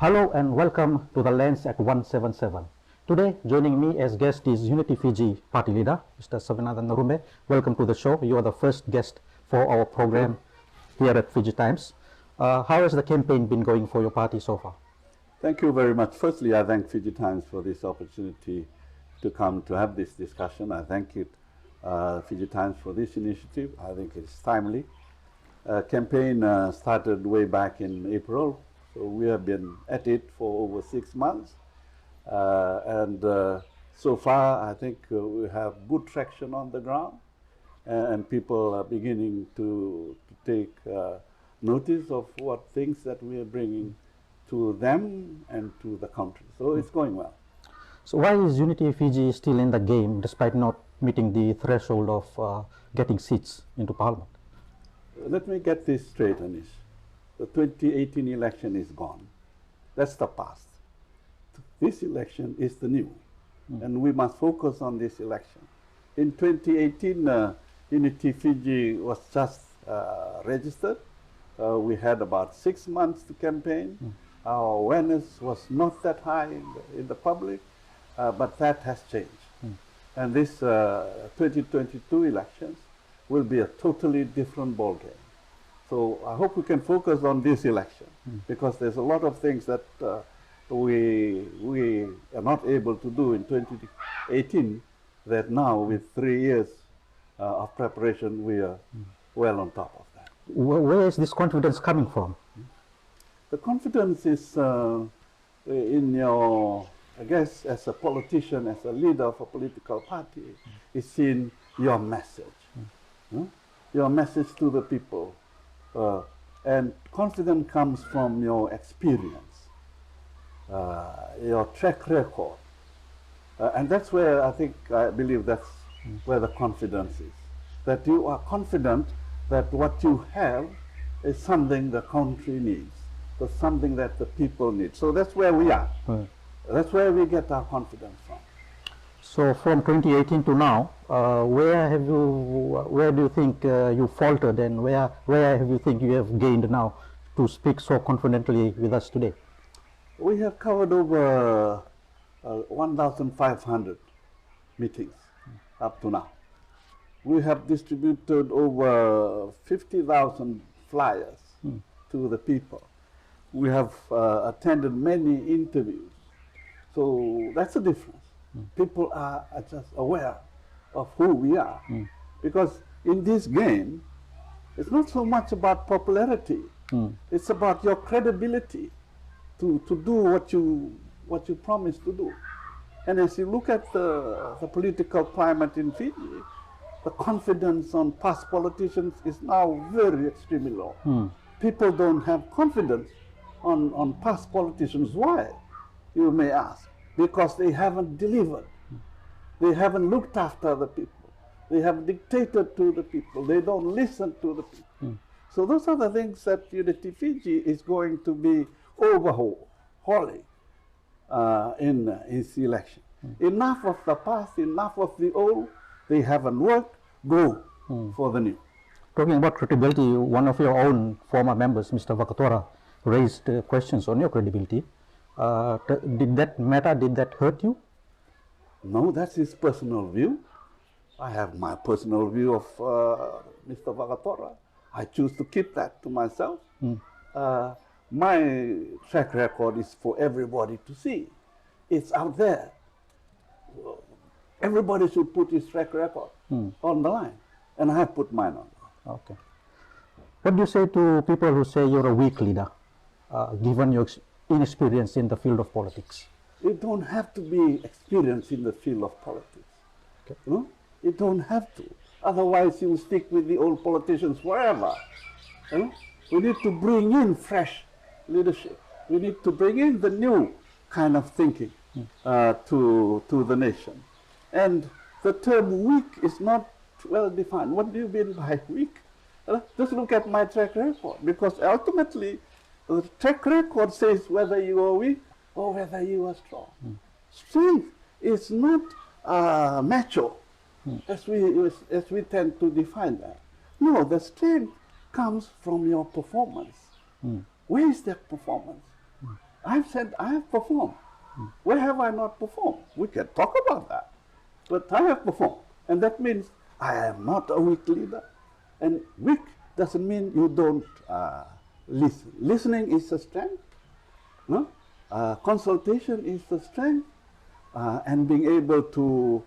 Hello and welcome to the Lens at 177. Today, joining me as guest is Unity Fiji party leader, Mr. Savenaca Narube. Welcome to the show. You are the first guest for our program here at Fiji Times. How has the campaign been going for your party so far? Thank you very much. Firstly, I thank Fiji Times for this opportunity to come to have this discussion. I thank it, Fiji Times, for this initiative. I think it's timely. Campaign started way back in April. So we have been at it for over 6 months. So far, I think we have good traction on the ground. And people are beginning to take notice of what things that we are bringing to them and to the country. So it's going well. So why is Unity Fiji still in the game despite not meeting the threshold of getting seats into Parliament? Let me get this straight, Anish. The 2018 election is gone. That's the past. This election is the new. And we must focus on this election. In 2018, Unity Fiji was just registered. We had about 6 months to campaign. Our awareness was not that high in the public, but that has changed. And this 2022 elections will be a totally different ballgame. So I hope we can focus on this election because there's a lot of things that we are not able to do in 2018 that now with 3 years of preparation we are well on top of that. Where is this confidence coming from? The confidence is in your, I guess, as a politician, as a leader of a political party, is in your message. Your message to the people. And confidence comes from your experience, your track record. And that's where I believe that's where the confidence is. That you are confident that what you have is something the country needs, or something that the people need. So that's where we are. That's where we get our confidence from. So from 2018 to now, where do you think you faltered, and where have you think you have gained now to speak so confidently with us today? We have covered over 1,500 meetings up to now. We have distributed over 50,000 flyers to the people. We have attended many interviews. So that's a difference. People are just aware of who we are. Because in this game, it's not so much about popularity. It's about your credibility to do what you promise to do. And as you look at the political climate in Fiji, the confidence on past politicians is now very extremely low. People don't have confidence on past politicians. Why, you may ask? Because they haven't delivered. They haven't looked after the people. They have dictated to the people. They don't listen to the people. So those are the things that Unity Fiji is going to be overhauling in this election. Enough of the past, enough of the old. They haven't worked. Go for the new. Talking about credibility, one of your own former members, Mr. Vakatora, raised questions on your credibility. Did that matter? Did that hurt you? No, that's his personal view. I have my personal view of Mr. Vakatora. I choose to keep that to myself. My track record is for everybody to see. It's out there. Everybody should put his track record on the line. And I have put mine on. Okay. What do you say to people who say you're a weak leader, given your inexperience in the field of politics? You don't have to be experienced in the field of politics. Okay. You don't have to. Otherwise, you will stick with the old politicians forever. We need to bring in fresh leadership. We need to bring in the new kind of thinking to the nation. And the term weak is not well defined. What do you mean by weak? Just look at my track record, because ultimately the track record says whether you are weak or whether you are strong. Strength is not macho, as we tend to define that. No, the strength comes from your performance. Where is that performance? I've said I have performed. Where have I not performed? We can talk about that. But I have performed. And that means I am not a weak leader. And weak doesn't mean you don't listen. Listening is a strength. No? Consultation is the strength. And being able to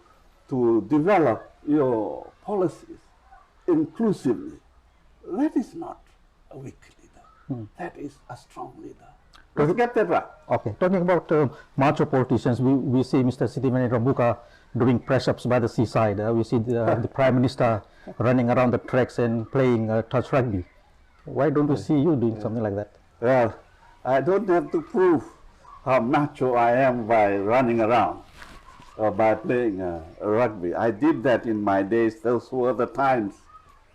develop your policies inclusively, that is not a weak leader. That is a strong leader. Let's get that right. Okay, talking about macho politicians, we see Mr. Sitiveni Rambuka doing press-ups by the seaside. We see the Prime Minister running around the tracks and playing touch rugby. Why don't we see you doing something like that? Well, I don't have to prove how macho I am by running around or by playing rugby. I did that in my days. Those were the times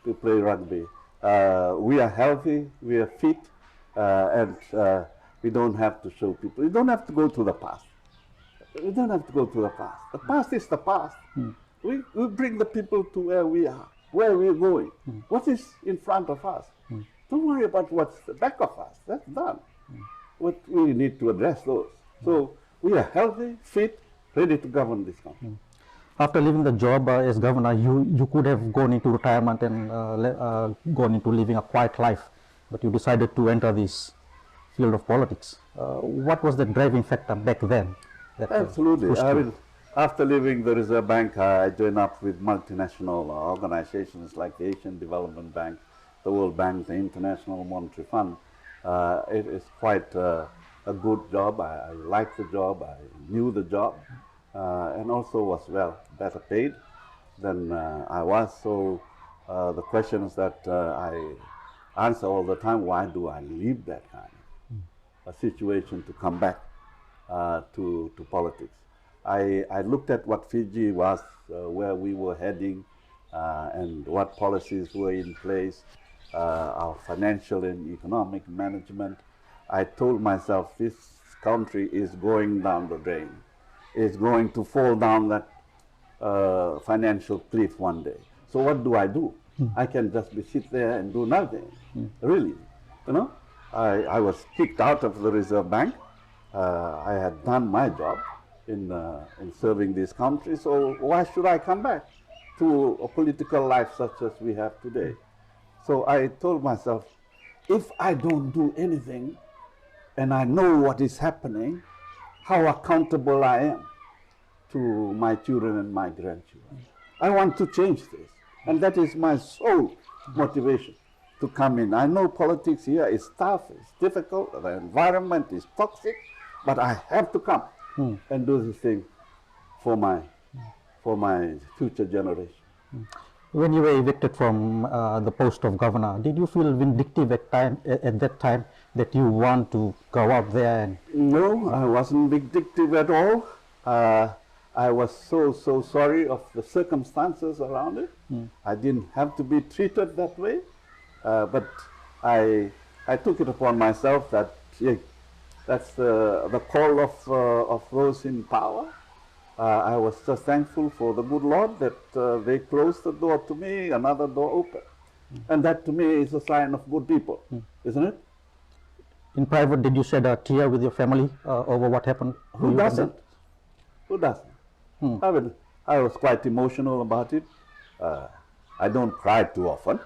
to play rugby. We are healthy, we are fit, and we don't have to show people. We don't have to go to the past. We don't have to go to the past. The past is the past. We bring the people to where we are, where we're going. What is in front of us? Don't worry about what's the back of us. That's done. What we need to address those. So we are healthy, fit, ready to govern this country. After leaving the job as governor, you could have gone into retirement and gone into living a quiet life, but you decided to enter this field of politics. What was the driving factor back then? Absolutely. I mean, after leaving the Reserve Bank, I joined up with multinational organizations like the Asian Development Bank, the World Bank, the International Monetary Fund. It is quite a good job. I liked the job. I knew the job, and also was better paid than I was. So the questions that I answer all the time: why do I leave that kind of a situation to come back to politics? I looked at what Fiji was, where we were heading, and what policies were in place, our financial and economic management. I told myself this country is going down the drain. It's going to fall down that financial cliff one day. So what do? I can just sit there and do nothing. Really, you know. I was kicked out of the Reserve Bank. I had done my job in serving this country, so why should I come back to a political life such as we have today? So I told myself, if I don't do anything and I know what is happening, how accountable I am to my children and my grandchildren. I want to change this, and that is my sole motivation to come in. I know politics here is tough, it's difficult, the environment is toxic, but I have to come and do this thing for my future generation. When you were evicted from the post of governor, did you feel vindictive at that time that you want to go out there? And no, I wasn't vindictive at all. I was so sorry of the circumstances around it. I didn't have to be treated that way, but I took it upon myself that that's the call of those in power. I was just thankful for the good Lord that they closed the door to me, another door open. And that to me is a sign of good people, isn't it? In private, did you shed a tear with your family over what happened? Who doesn't? Who doesn't? I was quite emotional about it. I don't cry too often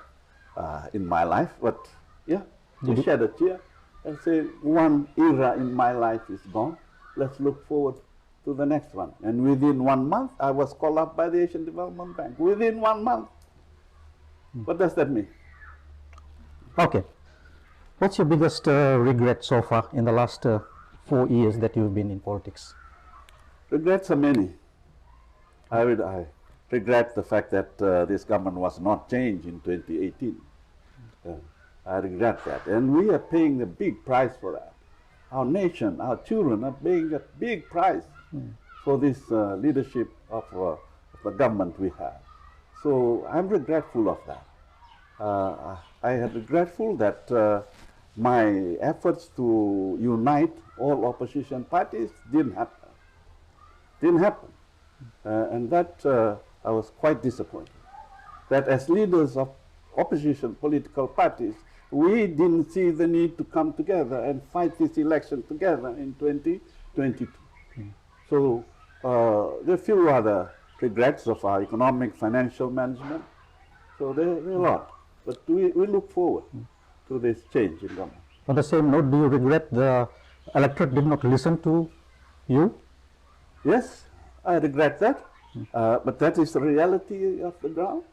in my life, but yeah, you shed a tear and say, one era in my life is gone. Let's look forward to the next one. And within 1 month, I was called up by the Asian Development Bank. Within 1 month. What does that mean? Okay. What's your biggest regret so far in the last 4 years that you've been in politics? Regrets are many. I regret the fact that this government was not changed in 2018. I regret that. And we are paying a big price for that. Our nation, our children are paying a big price for this leadership of the government we have. So I'm regretful of that. I am regretful that my efforts to unite all opposition parties didn't happen. And that I was quite disappointed. That as leaders of opposition political parties, we didn't see the need to come together and fight this election together in 2022. So there are few other regrets of our economic, financial management. So there are a lot. But we look forward to this change in government. On the same note, do you regret the electorate did not listen to you? Yes, I regret that. But that is the reality of the ground.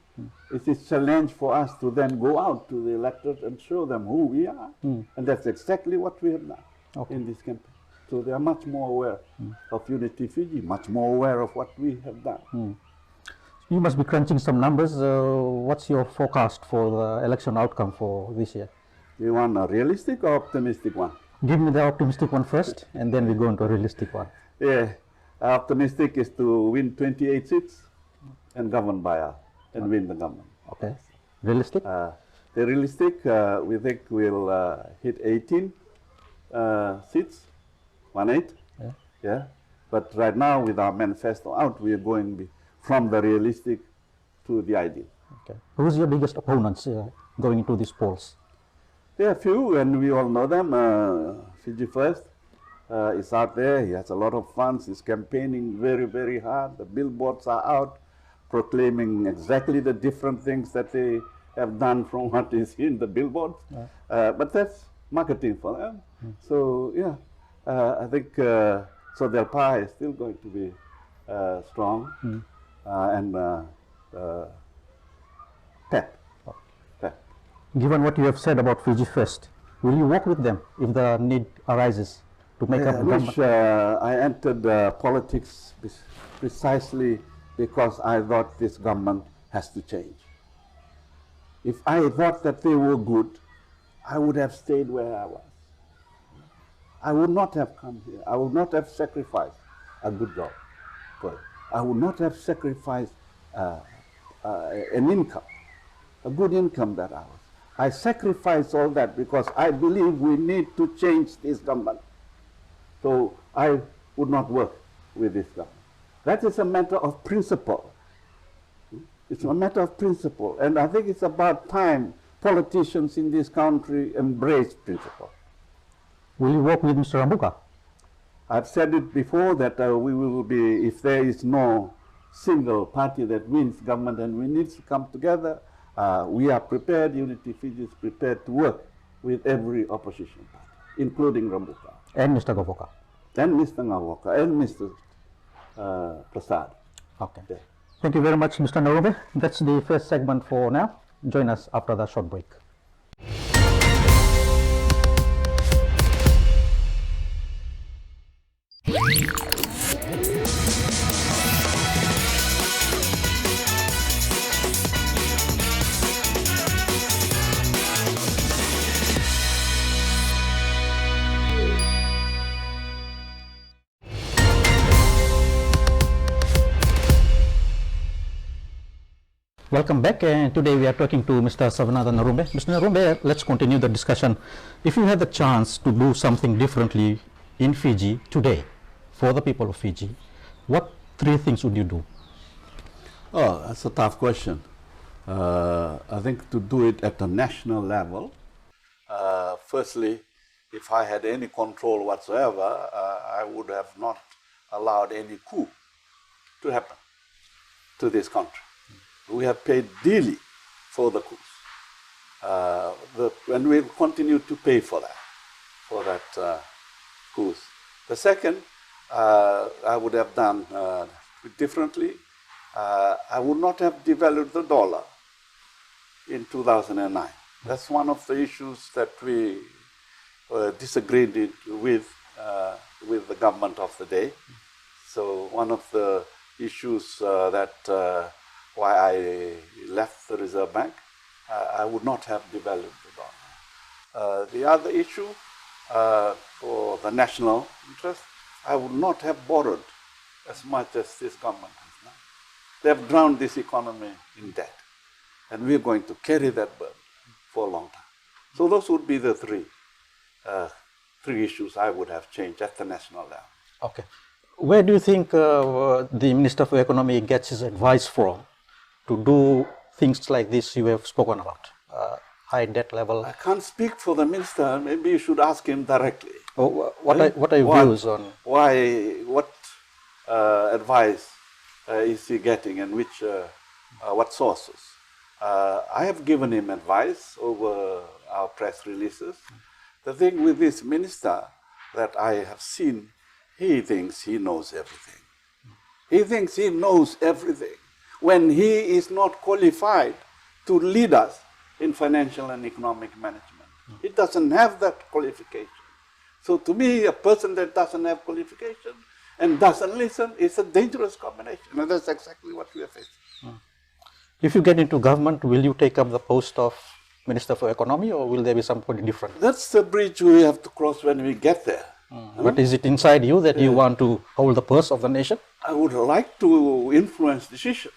It is a challenge for us to then go out to the electorate and show them who we are. And that's exactly what we have done in this campaign. So they are much more aware of Unity Fiji, much more aware of what we have done. You must be crunching some numbers. What's your forecast for the election outcome for this year? Do you want a realistic or optimistic one? Give me the optimistic one first, and then we go into a realistic one. Yeah, optimistic is to win 28 seats and govern by us and win the government. Okay. Realistic? The realistic, we think we'll hit 18 seats, 1/8. Yeah. But right now, with our manifesto out, we are going from the realistic to the ideal. Okay. Who's your biggest opponents going into these polls? There are a few, and we all know them. Fiji First is out there. He has a lot of funds. He's campaigning very, very hard. The billboards are out, proclaiming exactly the different things that they have done from what is in the billboards. But that's marketing for them. So, yeah, I think so their pie is still going to be strong and pep. Given what you have said about Fiji First, will you work with them if the need arises to make up government? I entered politics precisely because I thought this government has to change. If I thought that they were good, I would have stayed where I was. I would not have come here. I would not have sacrificed a good job for it. I would not have sacrificed an income, a good income that I was. I sacrificed all that because I believe we need to change this government. So I would not work with this government. That is a matter of principle. It's a matter of principle. And I think it's about time politicians in this country embrace principle. Will you work with Mr. Rambuka? I've said it before that we will be, if there is no single party that wins government and we need to come together, we are prepared, Unity Fiji is prepared to work with every opposition party, including Rambuka. And Mr. Gavoka. And Mr. Ngavoka and Mr. Prasad. Okay. Yeah. Thank you very much, Mr. Narube. That's the first segment for now. Join us after the short break. Welcome back, and today we are talking to Mr. Savenaca Narube. Mr. Narube, let's continue the discussion. If you had the chance to do something differently in Fiji today for the people of Fiji, what 3 things would you do? Oh, that's a tough question. I think to do it at the national level, firstly, if I had any control whatsoever, I would have not allowed any coup to happen to this country. We have paid dearly for the coups, and we'll continue to pay for that coups. The second, I would have done differently. I would not have devalued the dollar in 2009. That's one of the issues that we disagreed with the government of the day. So one of the issues that why I left the Reserve Bank, I would not have devalued the dollar. The other issue, for the national interest, I would not have borrowed as much as this government has done. They have drowned this economy in debt, and we are going to carry that burden for a long time. So those would be the three issues I would have changed at the national level. Okay. Where do you think the Minister for Economy gets his advice from to do things like this you have spoken about? high debt level. I can't speak for the minister. Maybe you should ask him directly. What are your views on? What advice is he getting, and what sources? I have given him advice over our press releases. The thing with this minister that I have seen, he thinks he knows everything. He thinks he knows everything when he is not qualified to lead us in financial and economic management. He doesn't have that qualification. So to me, a person that doesn't have qualification and doesn't listen is a dangerous combination. And that's exactly what we are facing. If you get into government, will you take up the post of Minister for Economy, or will there be somebody different? That's the bridge we have to cross when we get there. But is it inside you that you want to hold the purse of the nation? I would like to influence decisions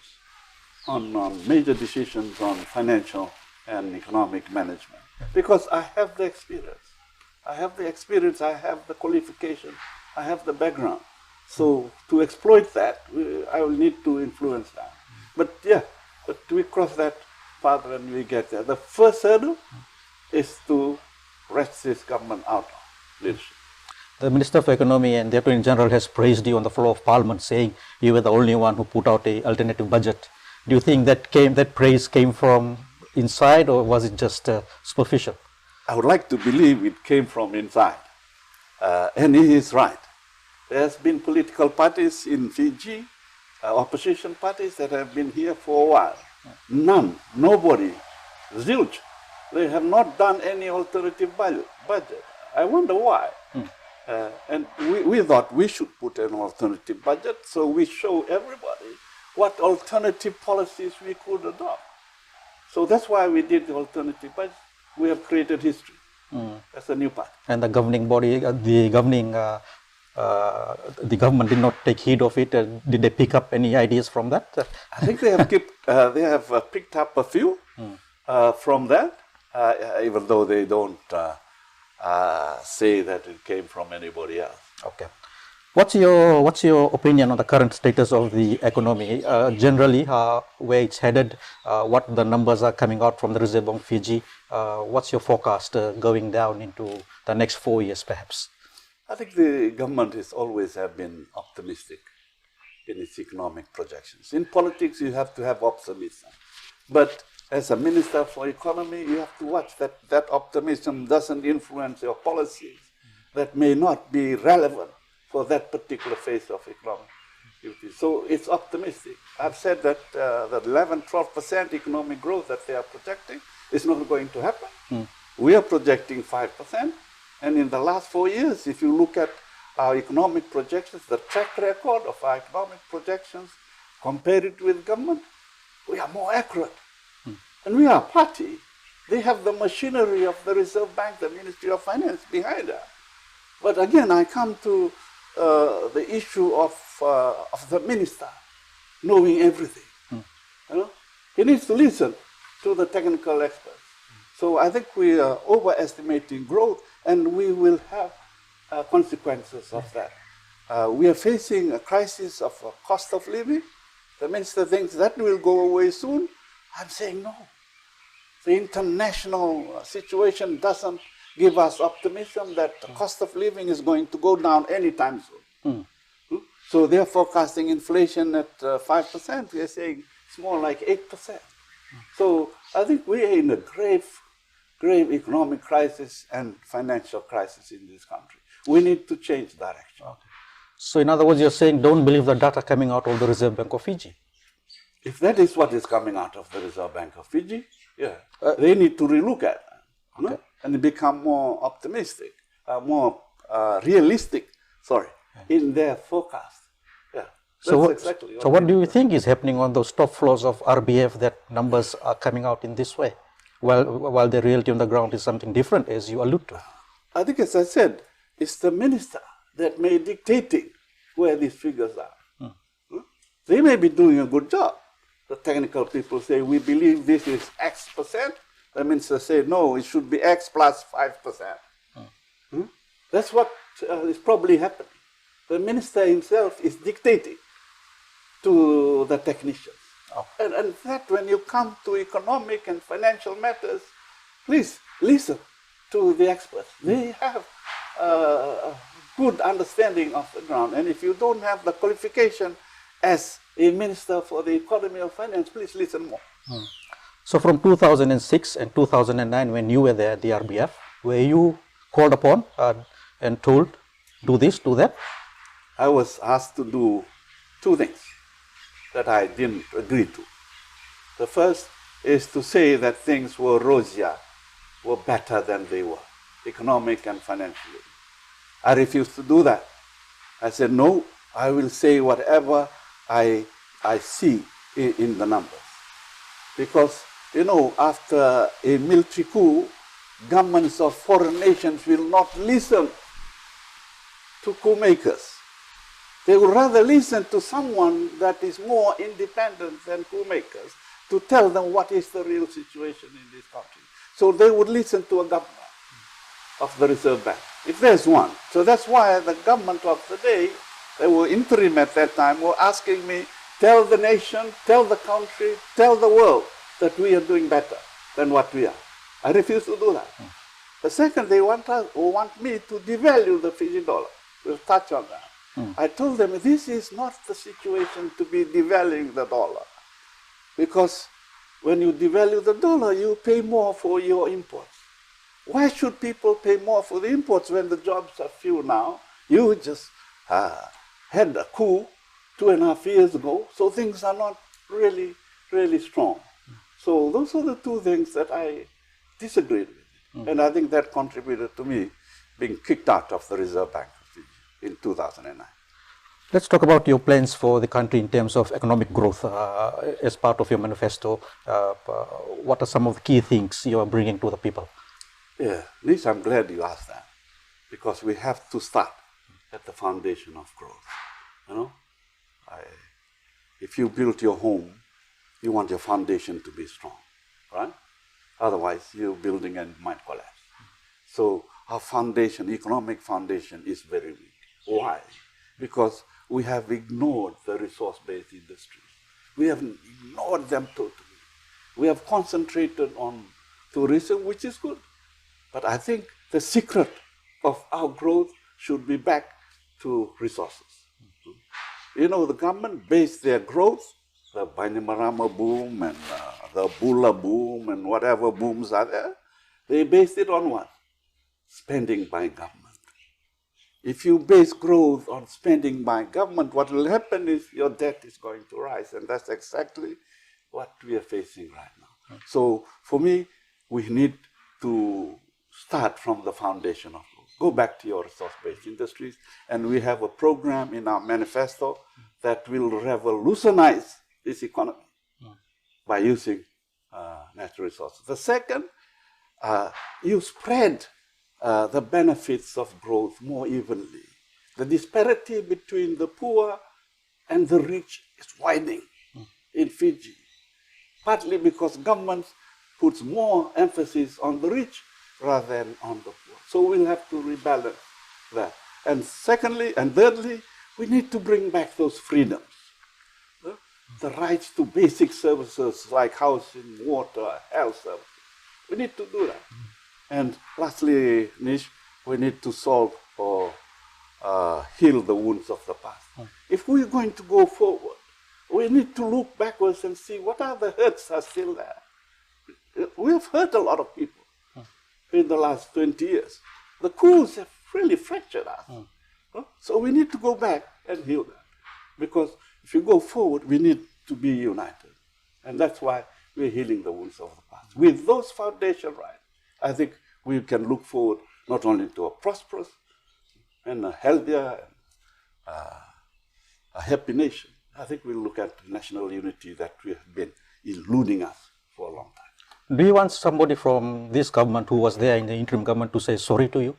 on major decisions on financial and economic management, because I have the experience. I have the qualification, I have the background. So to exploit that, I will need to influence that. But we cross that path when we get there. The first hurdle is to wrest this government out of leadership. The Minister for Economy and the Attorney General has praised you on the floor of Parliament, saying you were the only one who put out an alternative budget. Do you think that praise came from inside, or was it just superficial? I would like to believe it came from inside. And he is right. There has been political parties in Fiji, opposition parties that have been here for a while. Nobody, zilch. They have not done any alternative budget. I wonder why. And we thought we should put an alternative budget, so we show everybody what alternative policies we could adopt. So that's why we did the alternative budget. We have created history. That's a new part. And the governing body, the government did not take heed of it. Did they pick up any ideas from that? I think they have picked up a few from that, even though they don't say that it came from anybody else. Okay. What's your opinion on the current status of the economy? Generally, where it's headed, what the numbers are coming out from the Reserve Bank of Fiji? What's your forecast going down into the next 4 years, perhaps? I think the government has always have been optimistic in its economic projections. In politics, you have to have optimism. But as a Minister for Economy, you have to watch that optimism doesn't influence your policies that may not be relevant for that particular phase of economic activity. So it's optimistic. I've said that the 11-12% economic growth that they are projecting is not going to happen. We are projecting 5%. And in the last 4 years, if you look at our economic projections, the track record of our economic projections, compare it with government, we are more accurate. And we are a party. They have the machinery of the Reserve Bank, the Ministry of Finance behind us. But again, I come to the issue of the minister knowing everything. He needs to listen to the technical experts. So I think we are overestimating growth, and we will have consequences of that. We are facing a crisis of cost of living. The minister thinks that will go away soon. I'm saying no. The international situation doesn't give us optimism that the cost of living is going to go down anytime soon. So they're forecasting inflation at 5%. We are saying it's more like 8%. So I think we are in a grave economic crisis and financial crisis in this country. We need to change direction. Okay. So in other words, you're saying don't believe the data coming out of the Reserve Bank of Fiji? If that is what is coming out of the Reserve Bank of Fiji, they need to relook at it and become more optimistic, more realistic, in their forecast. So what do you think is happening on those top floors of RBF that numbers are coming out in this way, while the reality on the ground is something different, as you allude to? I think, as I said, it's the minister that may dictating where these figures are. They may be doing a good job. The technical people say, we believe this is X%. The minister say, no, it should be X plus 5%. That's what is probably happening. The minister himself is dictating to the technicians. And that when you come to economic and financial matters, please listen to the experts. They have a good understanding of the ground. And if you don't have the qualification as a minister for the economy or finance, please listen more. So from 2006 and 2009, when you were there at the RBF, were you called upon and told, do this, do that? I was asked to do two things that I didn't agree to. The first is to say that things were rosier, were better than they were, economic and financially. I refused to do that. I said, no, I will say whatever I see in the numbers. Because, you know, after a military coup, governments of foreign nations will not listen to coup makers. They would rather listen to someone that is more independent than coup makers to tell them what is the real situation in this country. So they would listen to a governor of the Reserve Bank, if there's one. So that's why the government of the day, they were interim at that time, were asking me, tell the nation, tell the country, tell the world that we are doing better than what we are. I refuse to do that. The second, they want me to devalue the Fiji dollar. We'll touch on that. I told them, this is not the situation to be devaluing the dollar. Because when you devalue the dollar, you pay more for your imports. Why should people pay more for the imports when the jobs are few now? You just had a coup 2.5 years ago, so things are not really, really strong. So those are the two things that I disagreed with. And I think that contributed to me being kicked out of the Reserve Bank of Fiji in 2009. Let's talk about your plans for the country in terms of economic growth as part of your manifesto. What are some of the key things you are bringing to the people? Yeah, Nish, I'm glad you asked that, because we have to start at the foundation of growth. You know, if you build your home, you want your foundation to be strong, right? Otherwise, your building and might collapse. So our foundation, economic foundation, is very weak. Why? Because we have ignored the resource-based industries. We have ignored them totally. We have concentrated on tourism, which is good. But I think the secret of our growth should be back to resources. You know, the government based their growth, the Bainimarama boom and the Bula boom and whatever booms are there, they based it on what? Spending by government. If you base growth on spending by government, what will happen is your debt is going to rise. And that's exactly what we are facing right now. So for me, we need to start from the foundation of growth. Go back to your resource-based industries. And we have a program in our manifesto that will revolutionize this economy by using natural resources. The second, you spread the benefits of growth more evenly. The disparity between the poor and the rich is widening in Fiji, partly because government puts more emphasis on the rich rather than on the poor. So we'll have to rebalance that. And secondly and thirdly, we need to bring back those freedoms. The rights to basic services like housing, water, health services. We need to do that. And lastly, Nish, we need to solve or heal the wounds of the past. If we're going to go forward, we need to look backwards and see what are the hurts are still there. We have hurt a lot of people in the last 20 years. The coups have really fractured us. So we need to go back and heal that. Because if you go forward, we need to be united. And that's why we're healing the wounds of the past. With those foundation rights, I think we can look forward not only to a prosperous and a healthier, a happy nation. I think we'll look at national unity that we have been eluding us for a long time. Do you want somebody from this government who was there in the interim government to say sorry to you,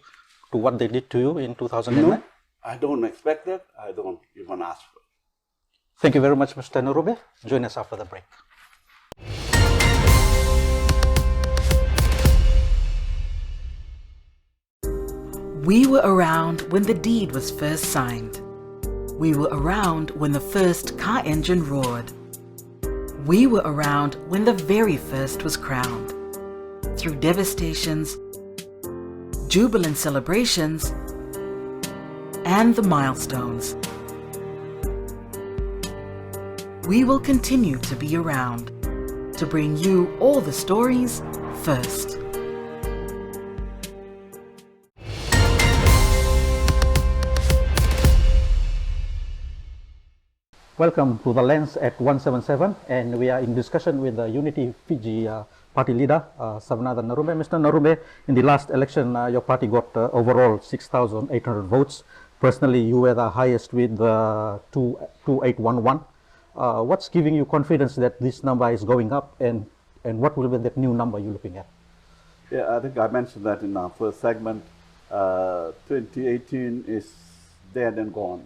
to what they did to you in 2009? No, I don't expect that. I don't even ask for it. Thank you very much, Mr. Narube. Join us after the break. We were around when the deed was first signed. We were around when the first car engine roared. We were around when the very first was crowned. through devastations, jubilant celebrations, and the milestones. We will continue to be around to bring you all the stories first. Welcome to the Lens at 177, and we are in discussion with the Unity Fiji party leader, Savenaca Narube. Mr. Narube, in the last election, your party got overall 6,800 votes. Personally, you were the highest with 2811. What's giving you confidence that this number is going up, and what will be that new number you're looking at? Yeah, I think I mentioned that in our first segment. 2018 is dead and gone.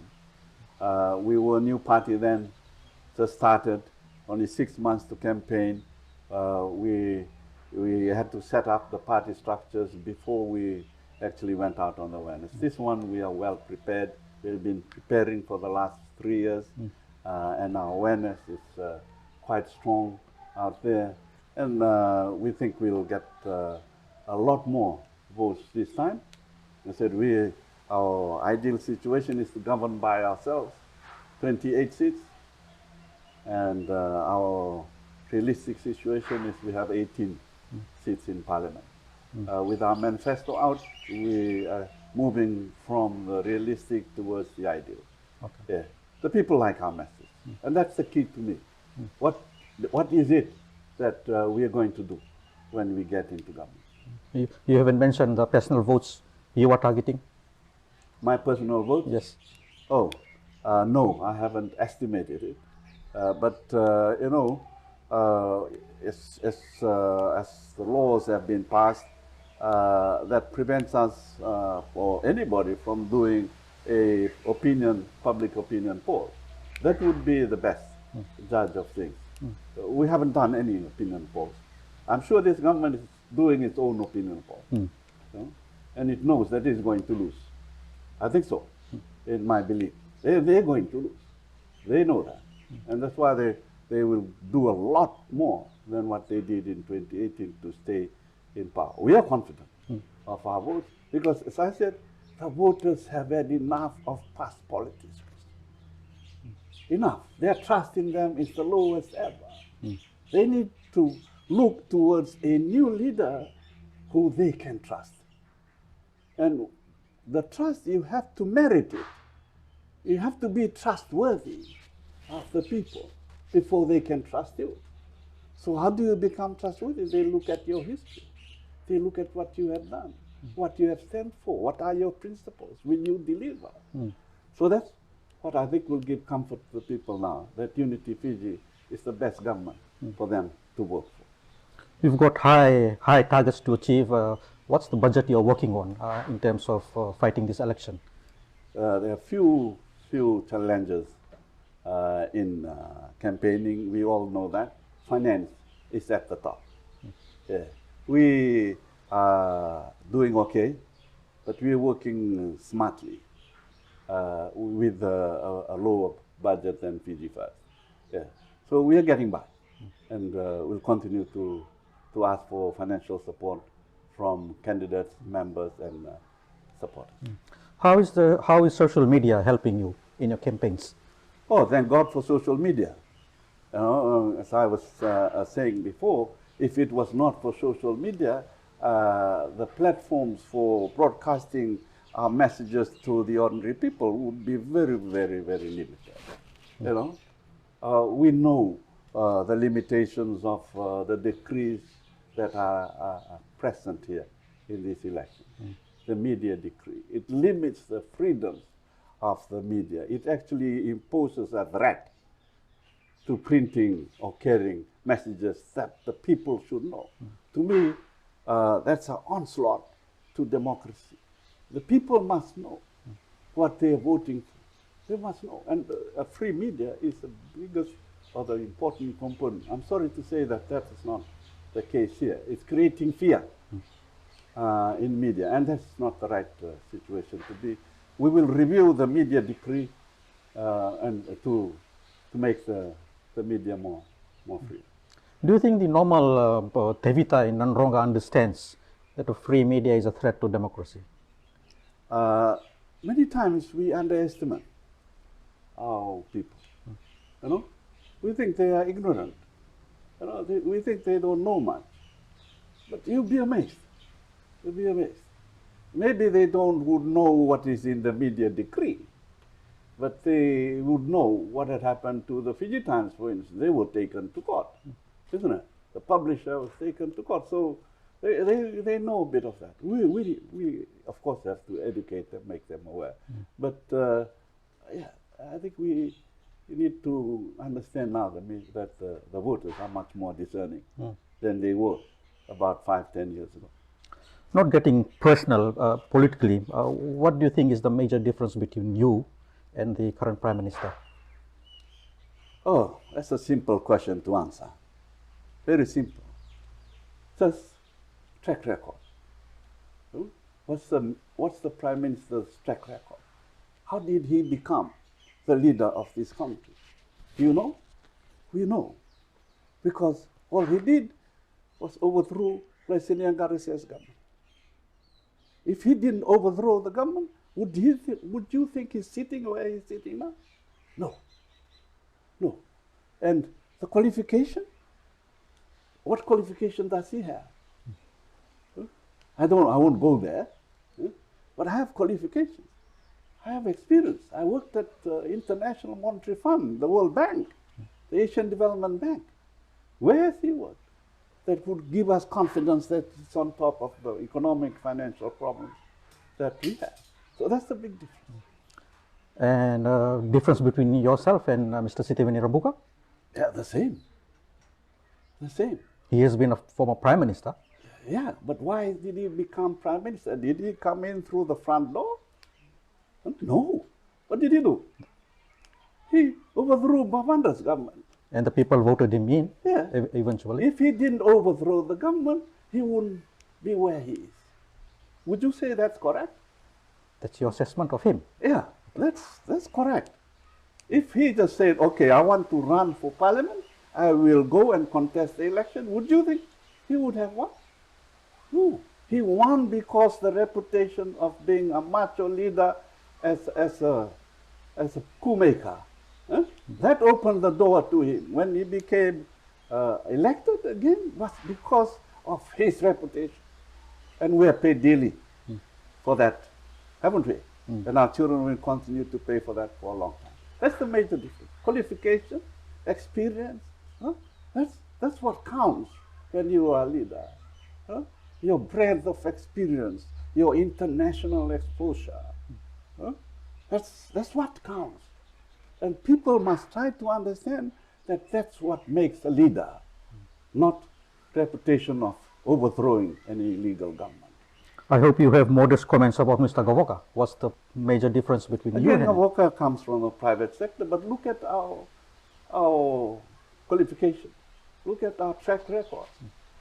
We were a new party then, just started, only 6 months to campaign. We had to set up the party structures before we actually went out on awareness. This one, we are well prepared. We've been preparing for the last 3 years, and our awareness is quite strong out there. And we think we'll get a lot more votes this time. I said our ideal situation is to govern by ourselves, 28 seats, and our realistic situation is we have 18 seats in Parliament. With our manifesto out, we are moving from the realistic towards the ideal. Okay. Yeah. The people like our message, and that's the key to me. What is it that we are going to do when we get into government? You haven't mentioned the personal votes you are targeting? My personal vote? Yes. Oh, no, I haven't estimated it. But you know, as the laws have been passed, that prevents us or anybody from doing a public opinion poll. That would be the best judge of things. We haven't done any opinion polls. I'm sure this government is doing its own opinion poll, you know, and it knows that it's going to lose. I think so, in my belief. They're going to lose. They know that. And that's why they will do a lot more than what they did in 2018 to stay in power. We are confident of our votes because, as I said, the voters have had enough of past politics. Enough. Their trust in them is the lowest ever. They need to look towards a new leader who they can trust. And the trust, you have to merit it. You have to be trustworthy of the people before they can trust you. So how do you become trustworthy? They look at your history. They look at what you have done, what you have stand for, what are your principles, will you deliver? So that's what I think will give comfort to the people now, that Unity Fiji is the best government for them to work for. You've got high targets to achieve. What's the budget you're working on in terms of fighting this election? There are few challenges in campaigning. We all know that. Finance is at the top. Yeah. We are doing okay, but we are working smartly with a lower budget than Fiji First. Yeah. So we are getting by, and we'll continue to ask for financial support from candidates, members, and supporters. How is social media helping you in your campaigns? Oh, thank God for social media. You know, as I was saying before, if it was not for social media, the platforms for broadcasting our messages to the ordinary people would be very, very, very limited. You know, we know the limitations of the decrees that are present here in this election. The media decree. It limits the freedoms of the media. It actually imposes a threat to printing or carrying messages that the people should know. To me, that's an onslaught to democracy. The people must know what they are voting for. They must know. And a free media is the biggest or the important component. I'm sorry to say that that is not the case here. It's creating fear in media, and that's not the right situation to be. We will review the media decree and to make the media more free. Do you think the normal Tevita in Nanronga understands that a free media is a threat to democracy? Many times we underestimate our people. You know, we think they are ignorant. You know, we think they don't know much. But you'll be amazed. You'll be amazed. Maybe they would know what is in the media decree, but they would know what had happened to the Fiji Times, for instance. They were taken to court, isn't it? The publisher was taken to court. So they know a bit of that. We of course have to educate them, make them aware. But yeah, I think we need to understand now that the voters are much more discerning than they were about 5-10 years ago. Not getting personal politically, what do you think is the major difference between you and the current Prime Minister? Oh, that's a simple question to answer. Very simple. Just track record. What's the Prime Minister's track record? How did he become the leader of this country? Do you know? We know. Because all he did was overthrow President Garcia's government. If he didn't overthrow the government, would you think he's sitting where he's sitting now? No. No. And the qualification? What qualification does he have? I won't go there, but I have qualifications. I have experience. I worked at International Monetary Fund, the World Bank, the Asian Development Bank. Where has he worked? That would give us confidence that it's on top of the economic, financial problems that we have. So that's the big difference. And difference between yourself and Mr. Sitiveni Rabuka? Yeah, the same. The same. He has been a former Prime Minister. Yeah, but why did he become Prime Minister? Did he come in through the front door? No. What did he do? He overthrew Babanda's government. And the people voted him in, yeah. Eventually. If he didn't overthrow the government, he wouldn't be where he is. Would you say that's correct? That's your assessment of him? Yeah, that's correct. If he just said, okay, I want to run for parliament, I will go and contest the election, would you think he would have won? No. He won because the reputation of being a macho leader as a coup maker, that opened the door to him. When he became elected again, was because of his reputation. And we are paid daily for that, haven't we? And our children will continue to pay for that for a long time. That's the major difference. Qualification, experience, that's what counts when you are a leader. Your breadth of experience, your international exposure. That's what counts. And people must try to understand that that's what makes a leader, not reputation of overthrowing any illegal government. I hope you have modest comments about Mr. Gavoka. What's the major difference between you and him? Gavoka comes from the private sector, but look at our qualification. Look at our track record.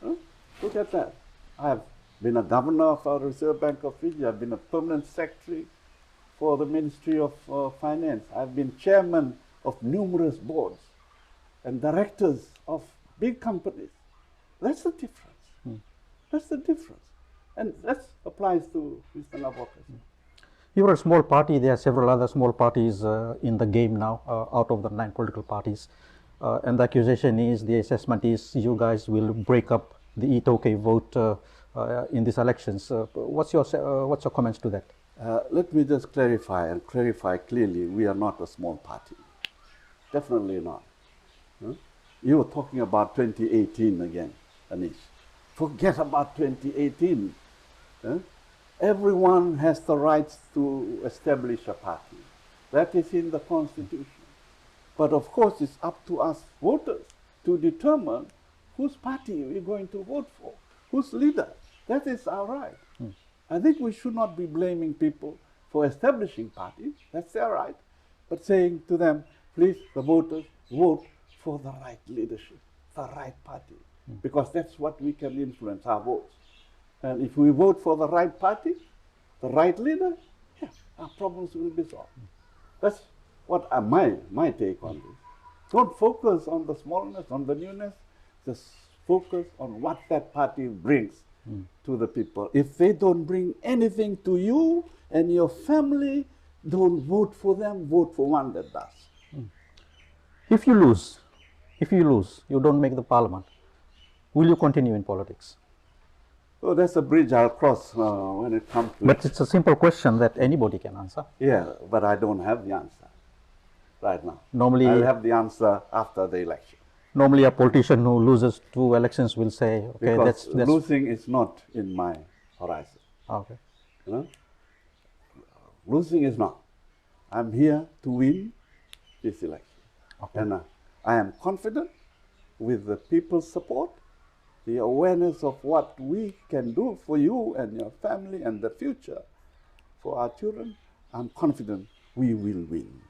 Look at that. I have been a governor of our Reserve Bank of Fiji. I've been a permanent secretary for the Ministry of Finance. I've been chairman of numerous boards and directors of big companies. That's the difference. That's the difference. And that applies to Mr. Gavoka. You are a small party. There are several other small parties in the game now, out of the 9 political parties. And the accusation is, the assessment is, you guys will break up the Itoke vote in these elections. What's your comments to that? Let me just clarify clearly, we are not a small party. Definitely not. You were talking about 2018 again, Anish. Forget about 2018. Everyone has the rights to establish a party. That is in the Constitution. But of course, it's up to us voters to determine whose party we're going to vote for, whose leader. That is our right. I think we should not be blaming people for establishing parties. That's their right. But saying to them, please, the voters, vote for the right leadership, the right party. Because that's what we can influence, our votes. And if we vote for the right party, the right leader, yeah, our problems will be solved. That's what my take on this. Don't focus on the smallness, on the newness. Just focus on what that party brings to the people. If they don't bring anything to you and your family, don't vote for them, vote for one that does. If you lose, you don't make the parliament, will you continue in politics? Oh, that's a bridge I'll cross when it comes to But it's a simple question that anybody can answer. Yeah, but I don't have the answer right now. Normally, I'll have the answer after the election. Normally, a politician who loses 2 elections will say, okay, Because that's losing is not in my horizon. okay. You know? Losing is not. I'm here to win this election. Okay. And I am confident with the people's support, the awareness of what we can do for you and your family and the future for our children. I'm confident we will win.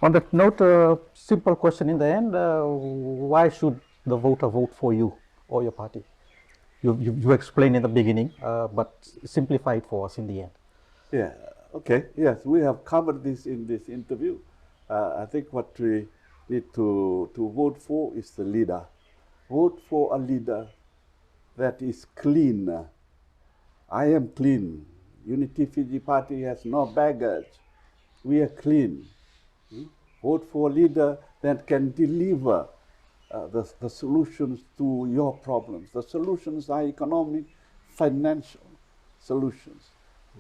On that note, a simple question in the end, why should the voter vote for you or your party? You explained in the beginning, but simplify it for us in the end. Yeah, okay, yes, we have covered this in this interview. I think what we need to vote for is the leader. Vote for a leader that is clean. I am clean. Unity Fiji Party has no baggage. We are clean. Vote for a leader that can deliver the solutions to your problems. The solutions are economic, financial solutions.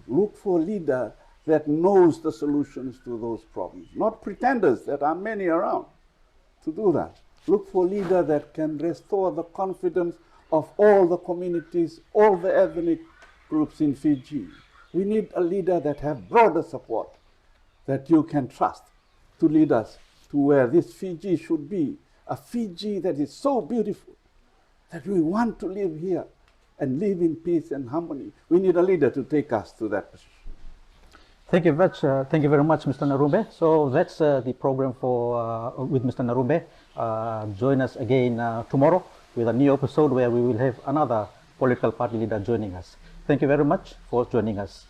Look for a leader that knows the solutions to those problems, not pretenders that are many around to do that. Look for a leader that can restore the confidence of all the communities, all the ethnic groups in Fiji. We need a leader that has broader support, that you can trust to lead us to where this Fiji should be, a Fiji that is so beautiful that we want to live here and live in peace and harmony. We need a leader to take us to that position. Thank you very much, Mr. Narube. So that's the program for with Mr. Narube. Join us again tomorrow with a new episode where we will have another political party leader joining us. Thank you very much for joining us.